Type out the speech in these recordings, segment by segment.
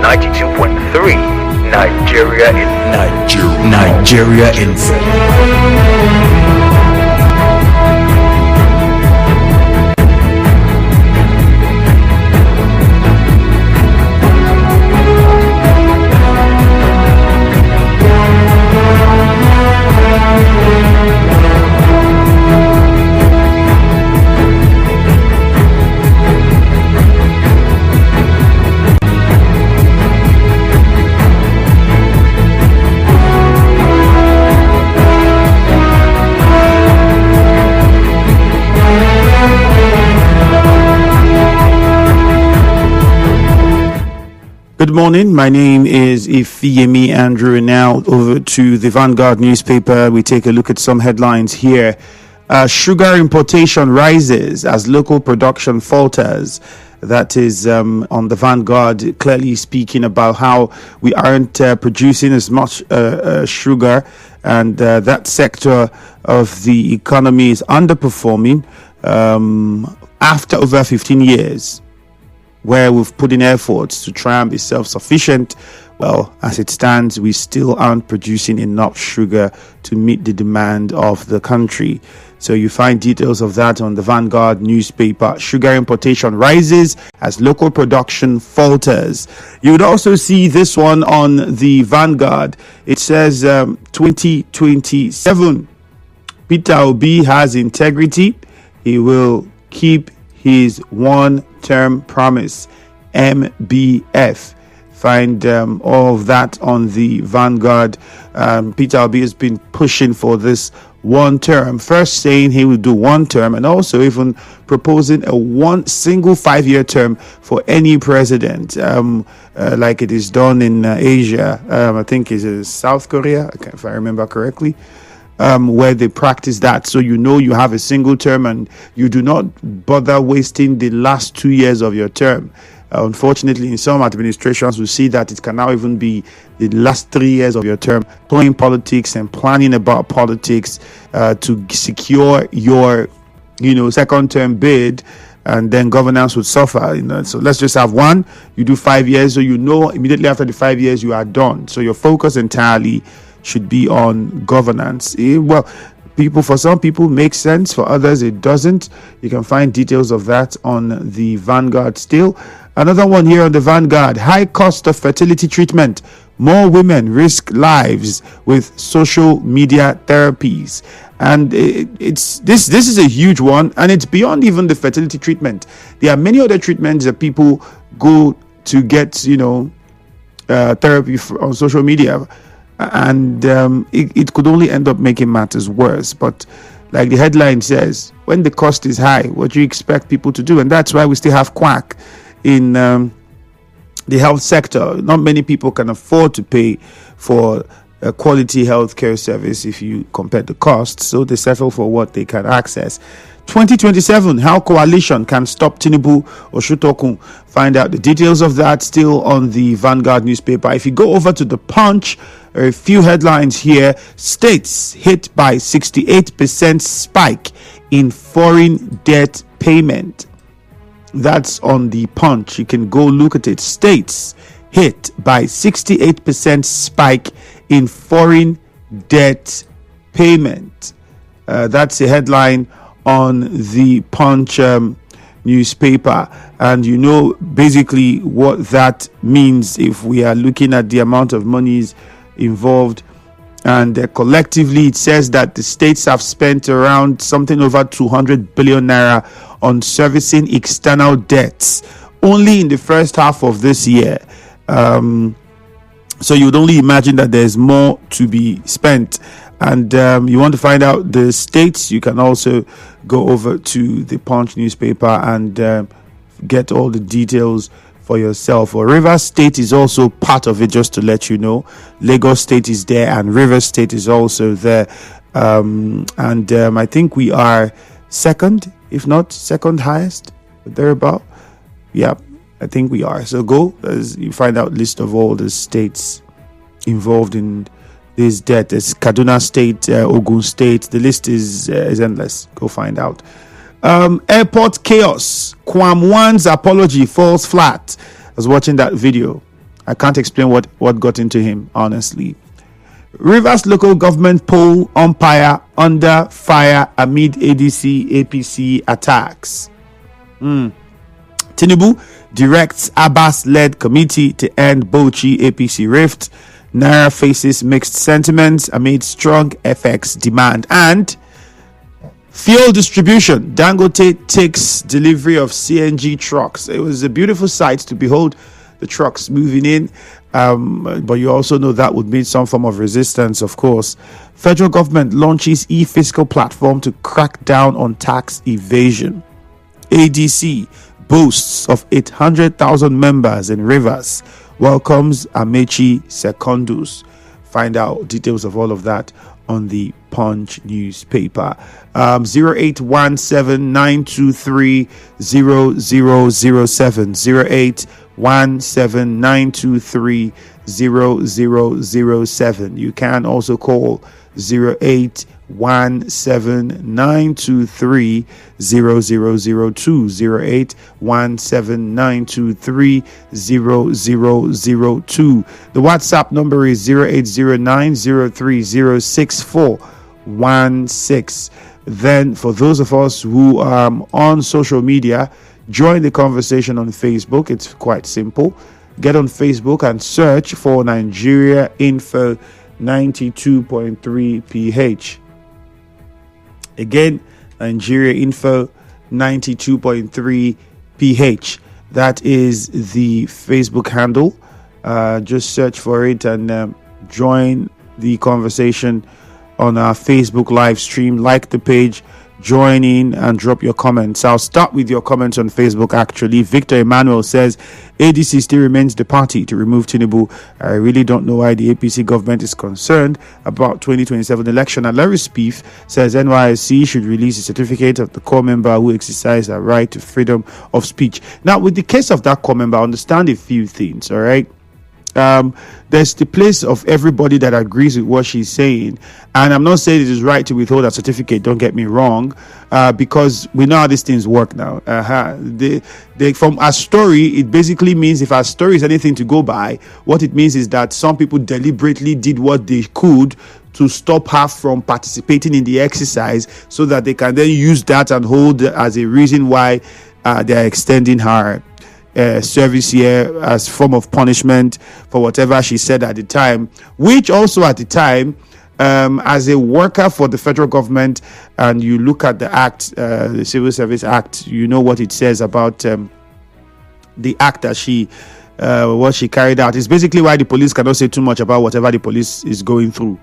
92.3 Nigeria Info. Nigeria Info. Good morning. My name is Ifeyemi Andrew. Now over to the Vanguard newspaper. We take a look at some headlines here. Sugar importation rises as local production falters. That is on the Vanguard, clearly speaking about how we aren't producing as much sugar, and that sector of the economy is underperforming after over 15 years. Where we've put in efforts to try and be self-sufficient. Well, as it stands, we still aren't producing enough sugar to meet the demand of the country. So you find details of that on the Vanguard newspaper. Sugar importation rises as local production falters. You would also see this one on the Vanguard. It says 2027. Peter Obi has integrity. He will keep his one-term promise, MBF. Find all of that on the Vanguard. Peter Obi has been pushing for this one term, first saying he will do one term, and also even proposing a one single 5-year term for any president, like it is done in Asia. I think it's South Korea, if I remember correctly. Where they practice that, so you have a single term and you do not bother wasting the last 2 years of your term. Unfortunately, in some administrations, we see that it can now even be the last 3 years of your term, playing politics and planning about politics to secure your, second term bid, and then governance would suffer. So let's just have one. You do 5 years, so immediately after the 5 years you are done. So your focus entirely should be on governance. Well, for some people makes sense, for others it doesn't. You can find details of that on the Vanguard still. Another one here on the Vanguard: high cost of fertility treatment. More women risk lives with social media therapies. And this is a huge one, and it's beyond even the fertility treatment. There are many other treatments that people go to get, therapy on social media. And it could only end up making matters worse. But like the headline says, when the cost is high, what do you expect people to do? And that's why we still have quack in the health sector. Not many people can afford to pay for a quality healthcare service if you compare the costs, so they settle for what they can access. 2027, how coalition can stop Tinubu or Shutokun. Find out the details of that still on the Vanguard newspaper. If you go over to the Punch, a few headlines here. States hit by 68% spike in foreign debt payment. That's on the Punch. You can go look at it. States hit by 68% spike in foreign debt payment. That's a headline on the Punch newspaper, and basically what that means if we are looking at the amount of monies involved. And collectively it says that the states have spent around something over 200 billion naira on servicing external debts only in the first half of this year. So you would only imagine that there's more to be spent. And you want to find out the states, you can also go over to the Punch newspaper and get all the details for yourself. Or Rivers State is also part of it, just to let you know. Lagos State is there and Rivers State is also there. I think we are second, if not second highest, thereabout. Yeah, I think we are. So go as you find out list of all the states involved in this debt. There's Kaduna State, Ogun State. The list is endless. Go find out. Airport chaos. Kwam Wan's apology falls flat. I was watching that video. I can't explain what got into him, honestly. Rivers local government poll umpire under fire amid ADC APC attacks. Tinubu directs Abbas-led committee to end Bauchi APC rift. Naira faces mixed sentiments amid strong FX demand. And fuel distribution. Dangote takes delivery of CNG trucks. It was a beautiful sight to behold the trucks moving in. But you also know that would mean some form of resistance, of course. Federal government launches e-fiscal platform to crack down on tax evasion. ADC boasts of 800,000 members in Rivers. Welcomes Amechi Secondus. Find out details of all of that on the Punch newspaper. 0817-923-0007. 0817-923-0007. You can also call 0817-923-0002. 0817-923-0002. The WhatsApp number is 0809-030-6416. Then for those of us who are on social media, join the conversation on Facebook. It's quite simple. Get on Facebook and search for Nigeria Info 92.3 PH. Again, Nigeria Info 92.3 PH. That is the Facebook handle. Just search for it and join the conversation on our Facebook live stream. Like the page, join in and drop your comments. I'll start with your comments on Facebook actually. Victor Emmanuel says ADC still remains the party to remove Tinubu. I really don't know why the APC government is concerned about 2027 election. And Larry Spieth says NYSC should release a certificate of the core member who exercised their right to freedom of speech. Now, with the case of that core member, I understand a few things, all right? There's the place of everybody that agrees with what she's saying, and I'm not saying it is right to withhold a certificate, don't get me wrong, because we know how these things work now. From a story, it basically means if a story is anything to go by, what it means is that some people deliberately did what they could to stop her from participating in the exercise so that they can then use that and hold as a reason why they are extending her service here as form of punishment for whatever she said at the time, which also at the time, as a worker for the federal government, and you look at the act, the Civil Service Act, you know what it says about the act that what she carried out. It's basically why the police cannot say too much about whatever the police is going through.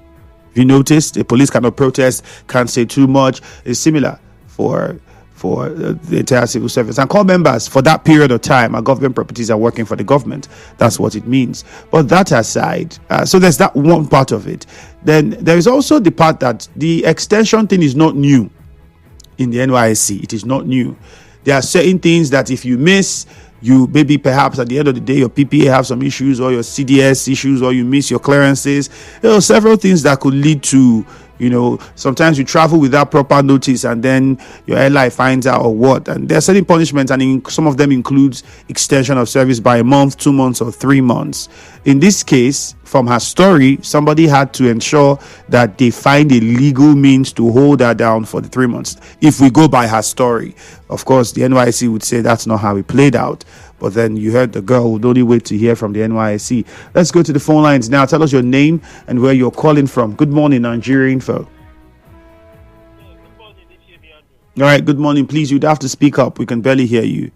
If you notice, the police cannot protest, can't say too much. It's similar for the entire civil service. And core members for that period of time, our government properties are working for the government. That's what it means. But that aside, so there's that one part of it. Then there is also the part that the extension thing is not new in the NYSC. It is not new. There are certain things that if you miss, you maybe perhaps at the end of the day your PPA have some issues, or your CDS issues, or you miss your clearances. There are several things that could lead to, sometimes you travel without proper notice and then your airline finds out or what. And there are certain punishments, and some of them includes extension of service by a month, 2 months, or 3 months. In this case, from her story, somebody had to ensure that they find a legal means to hold her down for the 3 months. If we go by her story, of course, the NYSC would say that's not how it played out. But then you heard the girl would only wait to hear from the NYSC. Let's go to the phone lines now. Tell us your name and where you're calling from. Good morning, Nigeria Info. Good morning, all right, good morning. Please, you'd have to speak up. We can barely hear you.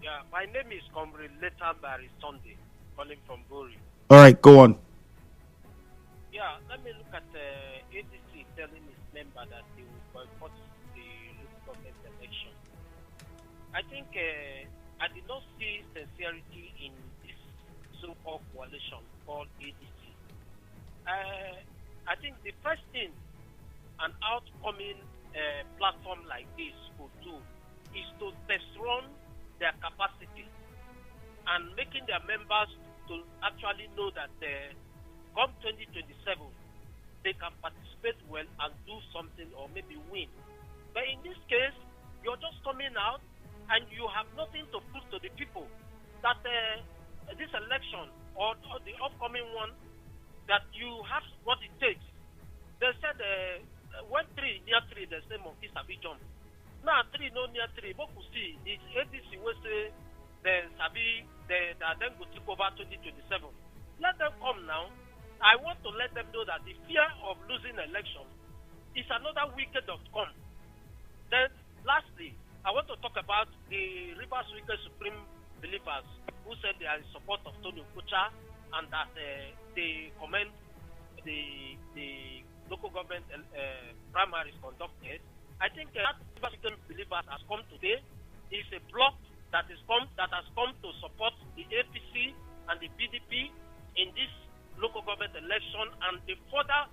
Yeah, my name is Comrade Leta Barry Sunday, calling from Bori. All right, go on. Yeah, let me look at ADC telling its member that they will boycott the local government election. I think I did not see sincerity in this so-called coalition called ADC. I think the first thing an outcoming platform like this could do is to test run their capacity and making their members to actually know that come 2027 they can participate well and do something or maybe win. But in this case, you're just coming out and you have nothing to prove to the people that this election or the upcoming one, that you have what it takes. They said when 3 near 3, they say monkey sabi jump. Now 3 no near 3, but we see the ADC will say they sabi they then go take over 2027. Let them come now. I want to let them know that the fear of losing election is another wicked outcome. Then lastly, I want to talk about the Rivers Wicked Supreme believers who said they are in support of Tony Okocha and that they commend the local government primaries conducted. I think that Rivers Wicked believers has come today. Is a bloc that has come to support the APC and the PDP in this local government election and the further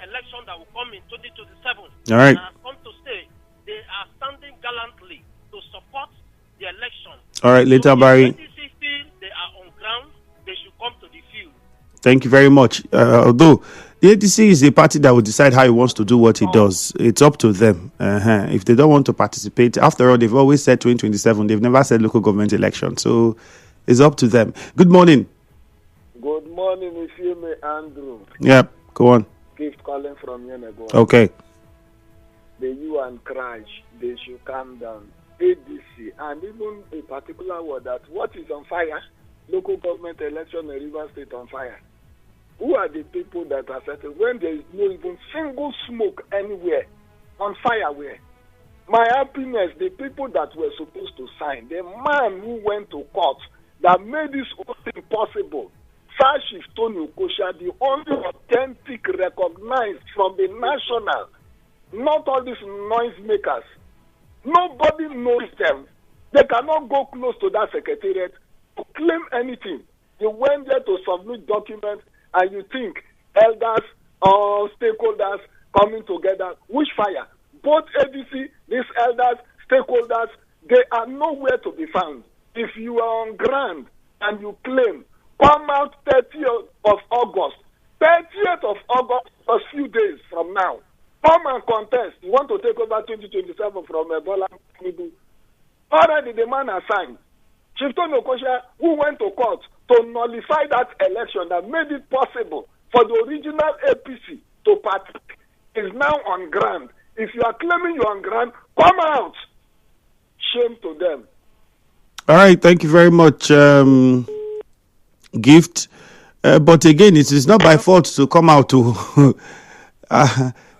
election that will come in 2027. All right. Has come to stay. They are standing gallantly to support the election. All right, later, Barry. If they are on ground, they should come to the field. Thank you very much. Although the ADC is a party that will decide how he wants to do what he does. It's up to them. If they don't want to participate, after all, they've always said 2027. They've never said local government election. So it's up to them. Good morning. Good morning, Ifeanyi Andrew. Yeah, go on. Gift calling from Yenego. Okay. The U and crash, they should calm down. ADC, and even a particular word that what is on fire? Local government election in Rivers State on fire. Who are the people that are settled when there is no even single smoke anywhere? On fire where? My happiness, the people that were supposed to sign, the man who went to court that made this whole thing possible, Sir Chief Tony Okocha, the only authentic recognized from the national, not all these noisemakers. Nobody knows them. They cannot go close to that secretariat to claim anything. You went there to submit documents and you think elders or stakeholders coming together. Which fire? Both ADC, these elders, stakeholders, they are nowhere to be found. If you are on ground and you claim, come out 30th of August. 30th of August, a few days from now. Come and contest. You want to take over 2027 from Ebola Tinubu. Already the man has signed. Chief Tony Okocha, who went to court to nullify that election that made it possible for the original APC to partake, is now on ground. If you are claiming you're on ground, come out. Shame to them. All right, thank you very much, Gift. But again, it is not by fault to come out to...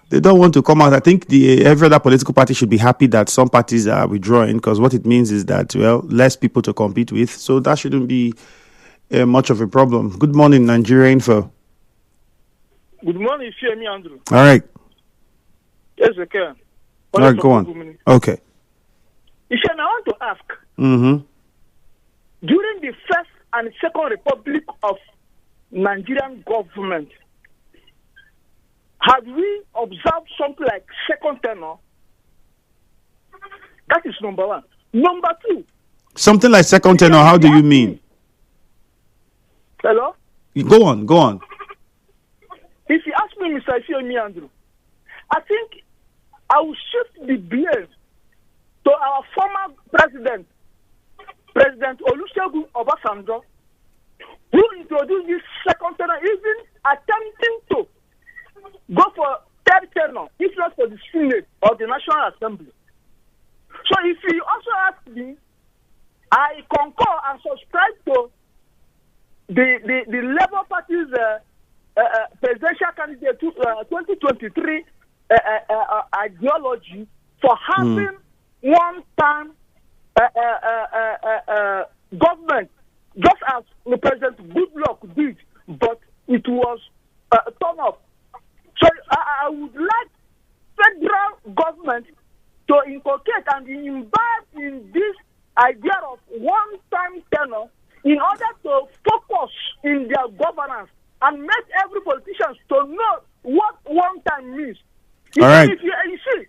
they don't want to come out. I think every other political party should be happy that some parties are withdrawing, because what it means is that, well, less people to compete with. So that shouldn't be much of a problem. Good morning, Nigeria Info. Good morning, Ifeanyi Andrew. All right. Yes, okay. All right, go on. Okay. Ifeanyi, I want to ask. Mm-hmm. During the First and Second Republic of Nigerian government, have we observed something like second tenor? That is number one. Number two. Something like second tenor, how do you mean? Hello? Go on. If you ask me, Mr. Ifeanyi Andrew, I think I will shift the blame to our former president, President Olusegun Obasanjo, who introduced this second tenor, even attempting to go for third tenor, if not for the Senate or the National Assembly. So if you also ask me, I concur and subscribe to the Labour Party's presidential candidate 2023 ideology for having one-time government, just as the President Goodluck did, but it was turned off. So I would like federal government to inculcate and imbibe in this idea of one-time tenure in order to focus in their governance and make every politician to know what one-time means. All right. You see,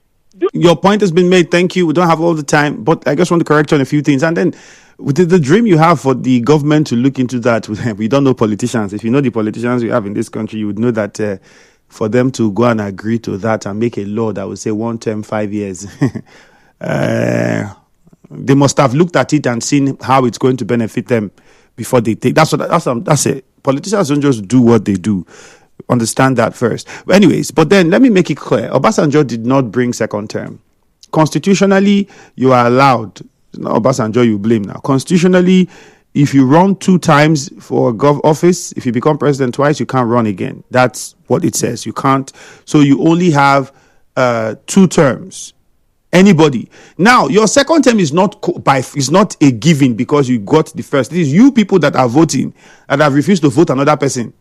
your point has been made. Thank you. We don't have all the time, but I just want to correct you on a few things. And then with the dream you have for the government to look into that, we don't know politicians. If you know the politicians we have in this country, you would know that for them to go and agree to that and make a law that would say 1 term, 5 years, they must have looked at it and seen how it's going to benefit them before they take. That's it. Politicians don't just do what they do. Understand that first. But anyways, but then let me make it clear. Obasanjo did not bring second term. Constitutionally, you are allowed. Obasanjo, you blame now. Constitutionally, if you run 2 times for office, if you become president twice, you can't run again. That's what it says. You can't. So you only have 2 terms. Anybody. Now, your second term is not a given because you got the first. It is you people that are voting and have refused to vote another person.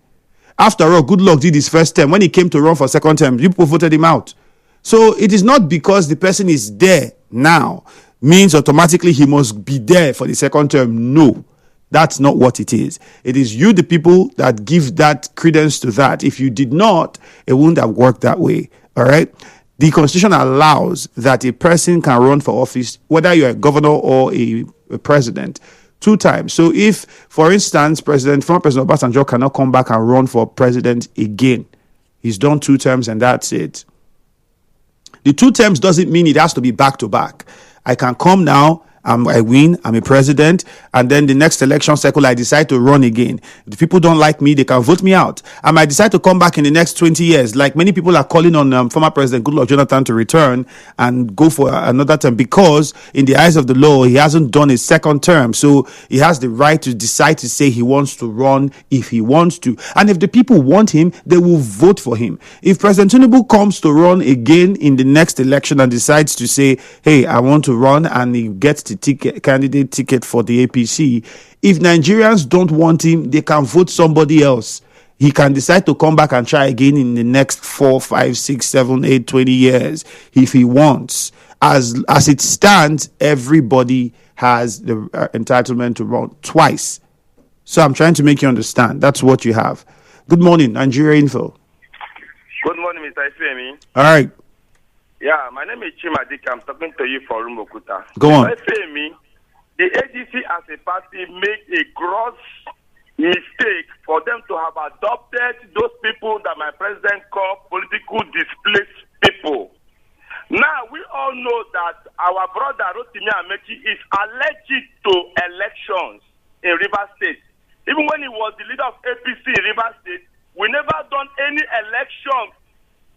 After all, Goodluck did his first term. When he came to run for second term, people voted him out. So it is not because the person is there now means automatically he must be there for the second term. No, that's not what it is. It is you, the people, that give that credence to that. If you did not, it wouldn't have worked that way. All right. The Constitution allows that a person can run for office, whether you're a governor or a president, 2 times. So if, for instance, former President Obasanjo cannot come back and run for president again, he's done 2 terms and that's it. The 2 terms doesn't mean it has to be back to back. I can come now, I win, I'm a president, and then the next election cycle, I decide to run again. If people don't like me, they can vote me out. I might decide to come back in the next 20 years. Like many people are calling on former President Goodluck Jonathan to return and go for another term because in the eyes of the law, he hasn't done his second term. So he has the right to decide to say he wants to run if he wants to. And if the people want him, they will vote for him. If President Tinubu comes to run again in the next election and decides to say, hey, I want to run, and he gets the candidate ticket for the APC, if Nigerians don't want him, they can vote somebody else. He can decide to come back and try again in the next 4, 5, 6, 7, 8, 20 years if he wants. As it stands, everybody has the entitlement to run twice. So I'm trying to make you understand. That's what you have. Good morning, Nigeria Info. Good morning, Mr. Ifemi. All right. Yeah, my name is Chimadik. I'm talking to you from Rumukuta. Go on. Mr. Ifemi, the ADC as a party made a gross mistake for them to have adopted those people that my president called political displaced people. Now, we all know that our brother Rotimi Amechi is allergic to elections in Rivers State. Even when he was the leader of APC in Rivers State, we never done any election.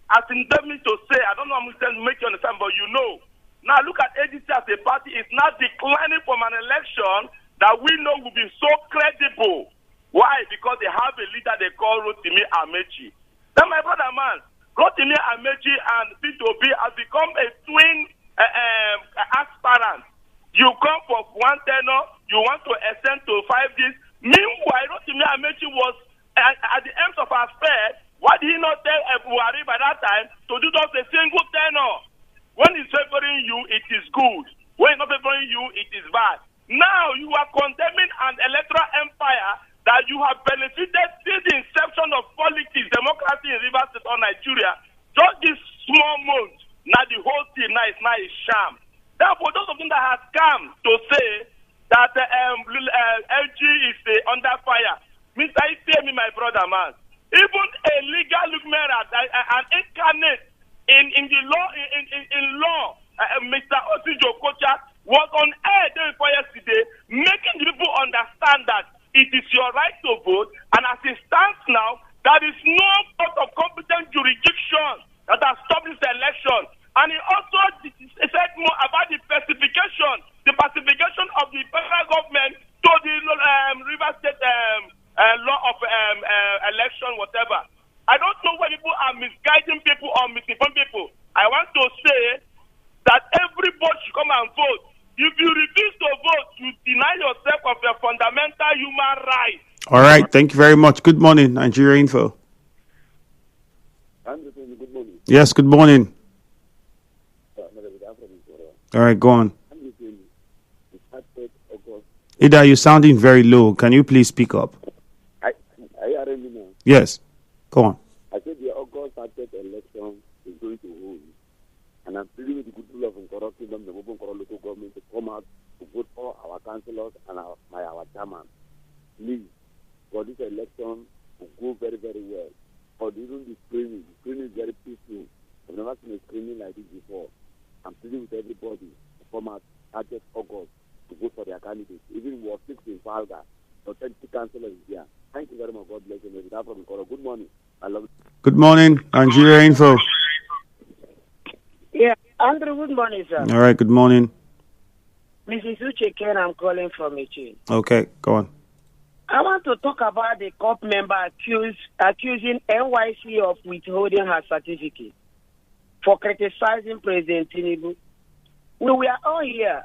As in them to say, I don't know how to make you understand, but you know. Now look at ADC as a party is not declining from an election that we know will be so credible. Why? Because they have a leader they call Rotimi Amechi. Then my brother man, Rotimi Amechi and P2B has become a twin aspirant. You come for 1 tenor, you want to extend to 5 days. Meanwhile, Rotimi Amechi was at the end of our fair. Why did he not tell Buhari by that time to do just a single tenor? When he's favoring you, it is good. When he's not favoring you, it is bad. Now you are condemning an electoral empire that you have benefited since the inception of politics, democracy in Rivers State or Nigeria. Just this small month, now the whole thing now is a sham. Therefore, those of them that have come to say that LG is under fire, Mr. Ifemi, my brother, man. Even a legal luminary, an incarnate in the law, in law, Mr. Osijo Kocha was on air day before yesterday, making the people understand that it is your right to vote, and as it stands now, there is no court of competent jurisdiction that has stopped this election. And he also said more about the pacification of the federal government to the River State law of election, whatever. I don't know why people are misguiding people or misinforming people. I want to say that everybody should come and vote. If you refuse to vote, you deny yourself of your fundamental human rights. All right. Thank you very much. Good morning, Nigeria Info. Good morning. Yes, good morning. All right, go on. Ida, you're sounding very low. Can you please speak up? Yes. Go on. I said the August 30th election is going to hold. And I'm pleading with the good people of Nkoro Kingdom, the Nkoro local government, to come out to vote for our councillors and our chairman. Please, for this election to go very, very well. For even the screening is very peaceful. I've never seen a screening like this before. I'm pleading with everybody to come out 30th August to vote for their candidates. Even we were 6 in Falga. authentic councillors here. Thank you very much. God bless you. From Koro. Good morning. I love you. Good morning, Nigeria Info. Yeah, Andrew, good morning, sir. All right, good morning. Mrs. Uche Ken, I'm calling from Echin. Okay, go on. I want to talk about the COP member accusing NYC of withholding her certificate for criticizing President Tinubu. We were all here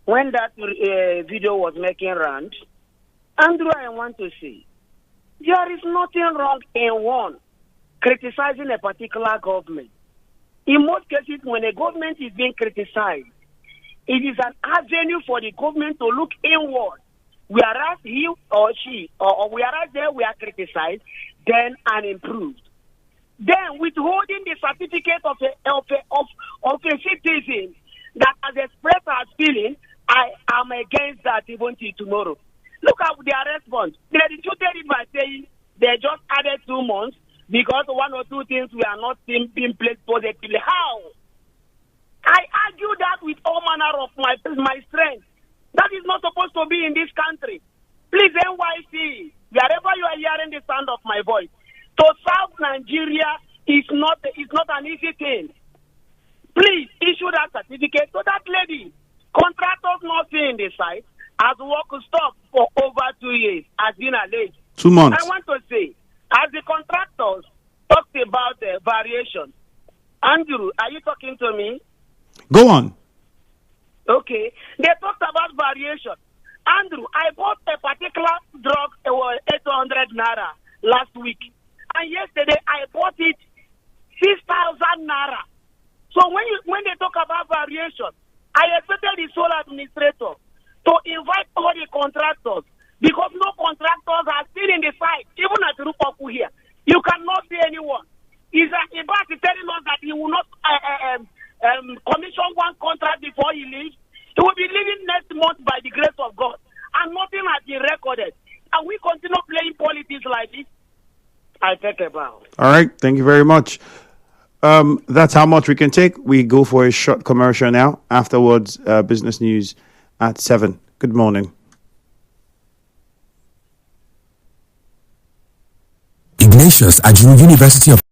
when that video was making round. Andrew, I want to say, there is nothing wrong in one criticizing a particular government. In most cases, when a government is being criticized, it is an avenue for the government to look inward. Whereas he or she, or whereas they were criticized, then and improved. Then withholding the certificate of a citizen that has expressed her feeling, I am against that even till tomorrow. Look at their response. They refuted it by saying they just added 2 months because one or two things were not being placed positively. How? I argue that with all manner of my strength. That is not supposed to be in this country. Please, NYC, wherever you are hearing the sound of my voice, to serve Nigeria is not an easy thing. Please issue that certificate to that lady. Contractors not seeing the site as work stopped for over 2 years, has been alleged. 2 months. I want to say, as the contractors talked about the variation, Andrew, are you talking to me? Go on. Okay. They talked about variation. Andrew, I bought a particular drug, 800 naira last week. And yesterday I bought it 6,000 naira. So when they talk about variation, I expected the sole administrator to invite all the contractors because no contractors are still in the site, even at Rupoku here. You cannot see anyone. Ibas is telling us that he will not commission one contract before he leaves. He will be leaving next month by the grace of God. And nothing has been recorded. And we continue playing politics like this. I take a bow. All right. Thank you very much. That's how much we can take. We go for a short commercial now. Afterwards, business news at 7. Good morning. Ignatius Ajuru University of